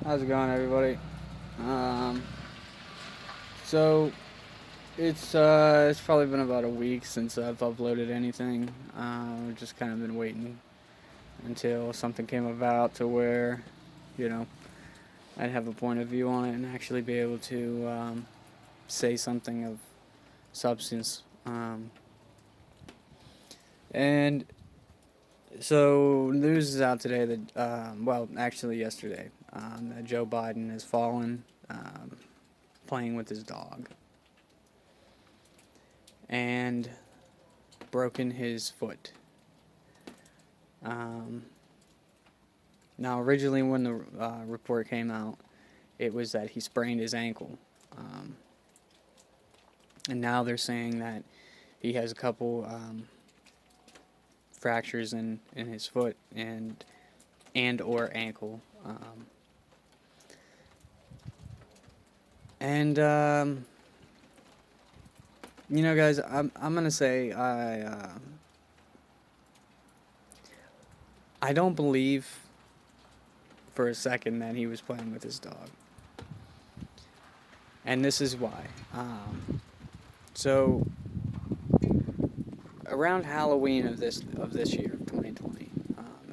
How's it going, everybody? Um, so it's probably been about a week since I've uploaded anything. I've just kind of been waiting until something came about to where, you know, I'd have a point of view on it and actually be able to say something of substance. And so news is out today that, well, actually yesterday, that Joe Biden has fallen playing with his dog and broken his foot. Um, Now, originally, when the report came out, it was that he sprained his ankle. Um, and now they're saying that he has a couple fractures in his foot and or ankle. And you know, guys, I'm gonna say I don't believe for a second that he was playing with his dog, and this is why. So around Halloween of this year, 2020,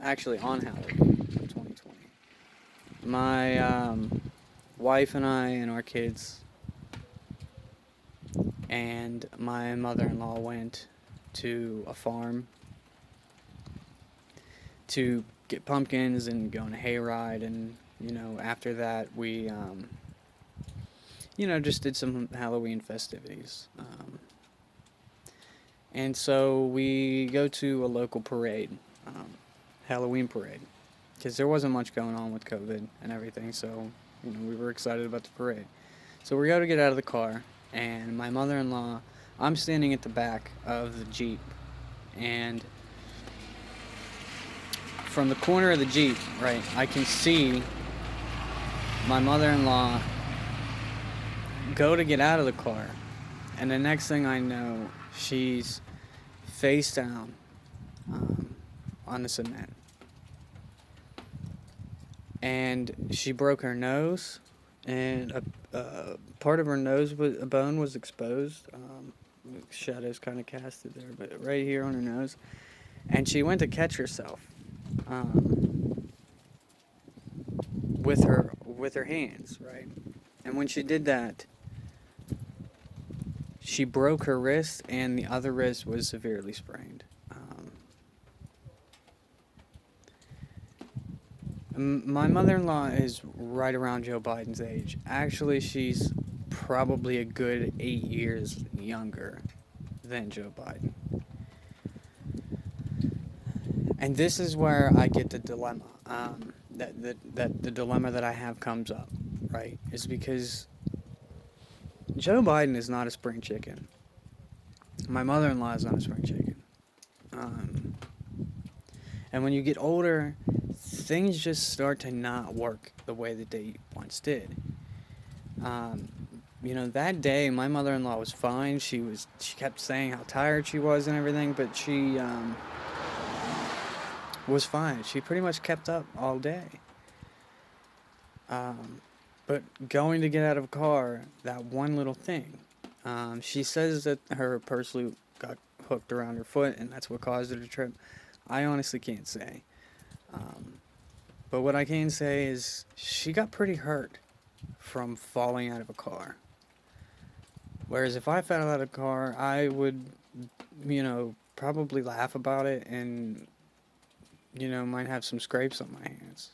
actually on Halloween of 2020, my wife and I and our kids and my mother-in-law went to a farm to get pumpkins and go on a hayride, and after that we just did some Halloween festivities. And so we go to a local parade, um, Halloween parade, because there wasn't much going on with COVID and everything, so we were excited about the parade. So we go to get out of the car, and my mother-in-law, I'm standing at the back of the Jeep, and from the corner of the Jeep, right, I can see my mother-in-law go to get out of the car, and the next thing I know, she's face down on the cement. And she broke her nose, and a part of her nose, a bone was exposed. Shadows kind of casted there, but right here on her nose. And she went to catch herself with her hands, right? And when she did that, she broke her wrist, and the other wrist was severely sprained. My mother-in-law is right around Joe Biden's age. Actually, she's probably a good 8 years younger than Joe Biden. And this is where I get the dilemma. That the dilemma that I have comes up, right? Is because Joe Biden is not a spring chicken. My mother-in-law is not a spring chicken. And when you get older, things just start to not work the way that they once did. That day, my mother-in-law was fine. She kept saying how tired she was and everything, but she was fine. She pretty much kept up all day. But going to get out of a car, that one little thing, she says that her purse loop got hooked around her foot, and that's what caused her to trip. I honestly can't say. But what I can say is she got pretty hurt from falling out of a car. Whereas if I fell out of a car, I would, probably laugh about it and, might have some scrapes on my hands.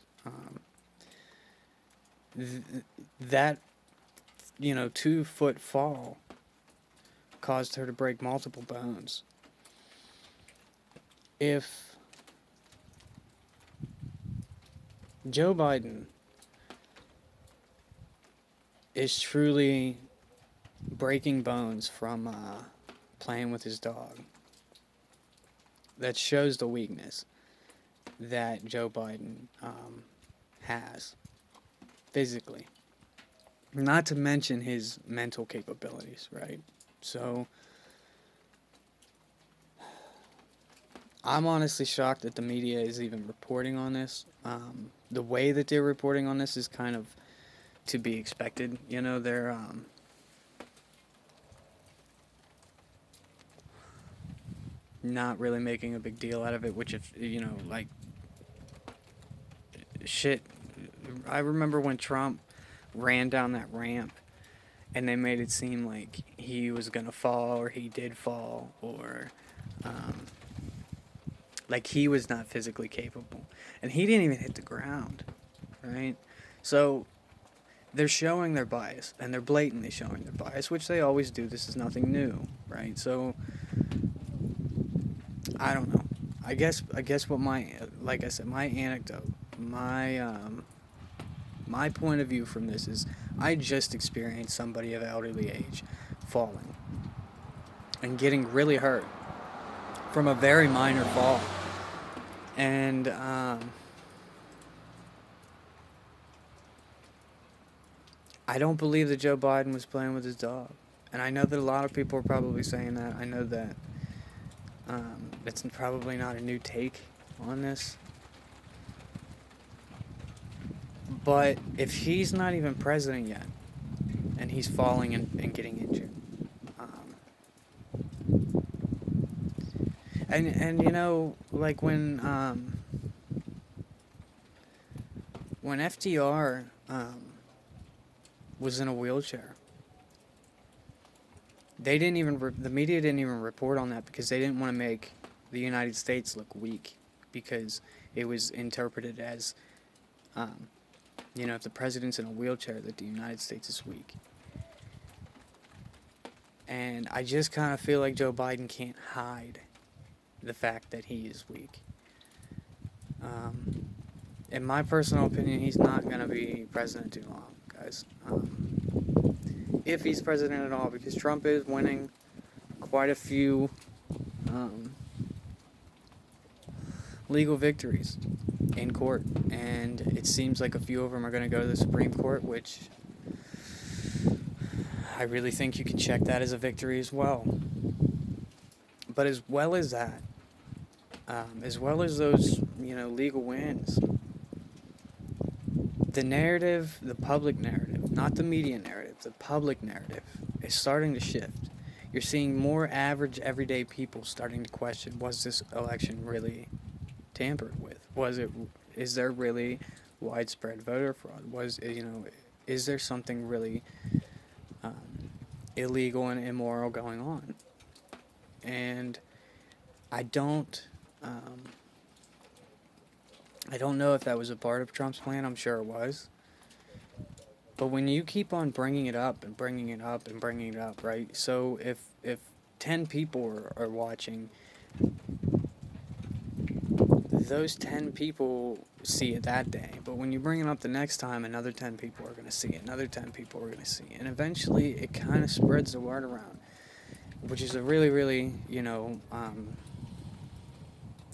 That 2-foot fall caused her to break multiple bones. If Joe Biden is truly breaking bones from playing with his dog, that shows the weakness that Joe Biden has physically. Not to mention his mental capabilities, right? So I'm honestly shocked that the media is even reporting on this. the way that they're reporting on this is kind of to be expected. You know, they're not really making a big deal out of it, which, if you know, like, shit. I remember when Trump ran down that ramp and they made it seem like he was gonna fall, or he did fall, or um, like he was not physically capable, and he didn't even hit the ground, right? So they're showing their bias, and they're blatantly showing their bias, which they always do. This is nothing new, right? So I don't know. I guess what my, like I said, my anecdote, my point of view from this is, I just experienced somebody of elderly age falling and getting really hurt from a very minor fall. And I don't believe that Joe Biden was playing with his dog. And I know that a lot of people are probably saying that. I know that it's probably not a new take on this. But if he's not even president yet, and he's falling and getting injured, and you know, like when FDR was in a wheelchair, they didn't even the media didn't even report on that because they didn't want to make the United States look weak, because it was interpreted as, you know, if the president's in a wheelchair, that the United States is weak. And I just kind of feel like Joe Biden can't hide the fact that he is weak. In my personal opinion, he's not going to be president too long, guys. If he's president at all, because Trump is winning quite a few legal victories in court, and it seems like a few of them are going to go to the Supreme Court, which I really think you can check that as a victory as well. But as well as that, as well as those, you know, legal wins, the narrative, the public narrative, not the media narrative, the public narrative is starting to shift. You're seeing more average, everyday people starting to question, was this election really tampered with? Is there really widespread voter fraud? Is there something really illegal and immoral going on? And I don't know if that was a part of Trump's plan. I'm sure it was. But when you keep on bringing it up and bringing it up and bringing it up, right? So if 10 people are watching, those 10 people see it that day. But when you bring it up the next time, another 10 people are going to see it. Another 10 people are going to see it. And eventually it kind of spreads the word around, which is a really, really,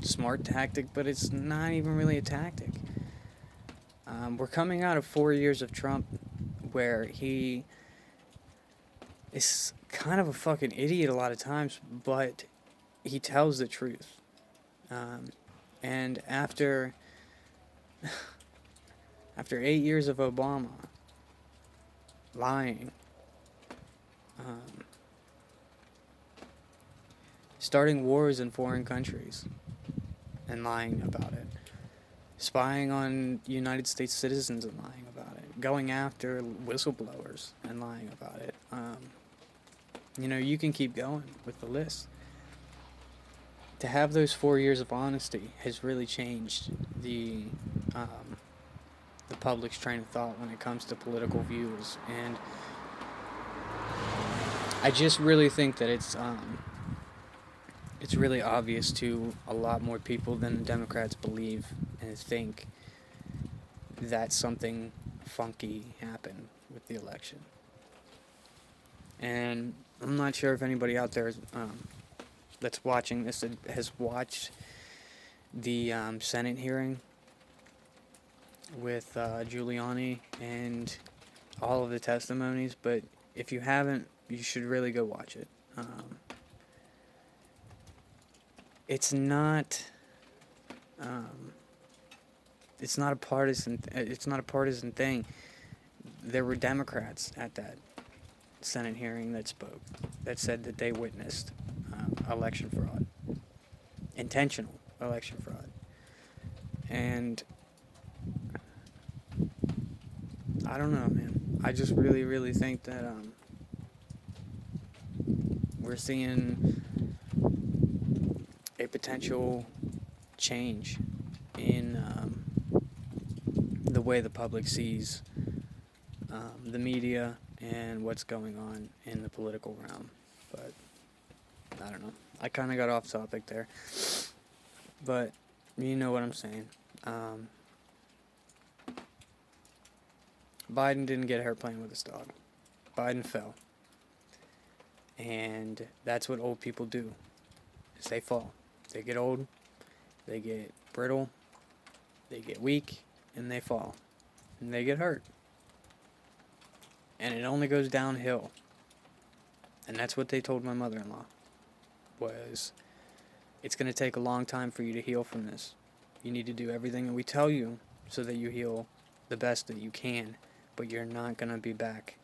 smart tactic, but it's not even really a tactic. We're coming out of 4 years of Trump where he is kind of a fucking idiot a lot of times, but he tells the truth. And after 8 years of Obama lying, starting wars in foreign countries and lying about it, spying on United States citizens and lying about it, going after whistleblowers and lying about it, you can keep going with the list. To have those 4 years of honesty has really changed the public's train of thought when it comes to political views, and I just really think that it's really obvious to a lot more people than the Democrats believe and think that something funky happened with the election. And I'm not sure if anybody out there that's watching this has watched the Senate hearing with Giuliani and all of the testimonies, but if you haven't, you should really go watch it. It's not it's not a partisan. It's not a partisan thing. There were Democrats at that Senate hearing that spoke, that said that they witnessed election fraud, intentional election fraud, and I don't know, man. I just really, really think that we're seeing a potential change in the way the public sees the media and what's going on in the political realm. But I don't know. I kind of got off topic there. But you know what I'm saying. Biden didn't get hurt playing with his dog. Biden fell. And that's what old people do. Is they fall. They get old, they get brittle, they get weak, and they fall. And they get hurt. And it only goes downhill. And that's what they told my mother-in-law. Was, it's going to take a long time for you to heal from this. You need to do everything that we tell you so that you heal the best that you can. But you're not going to be back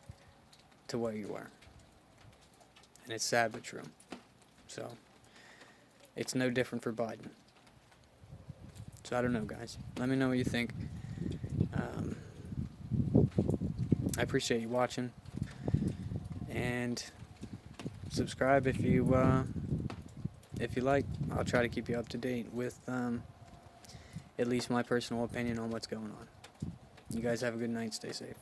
to where you were. And it's sad but true. So, it's no different for Biden. So I don't know, guys. Let me know what you think. I appreciate you watching. And subscribe if you like. I'll try to keep you up to date with at least my personal opinion on what's going on. You guys have a good night. Stay safe.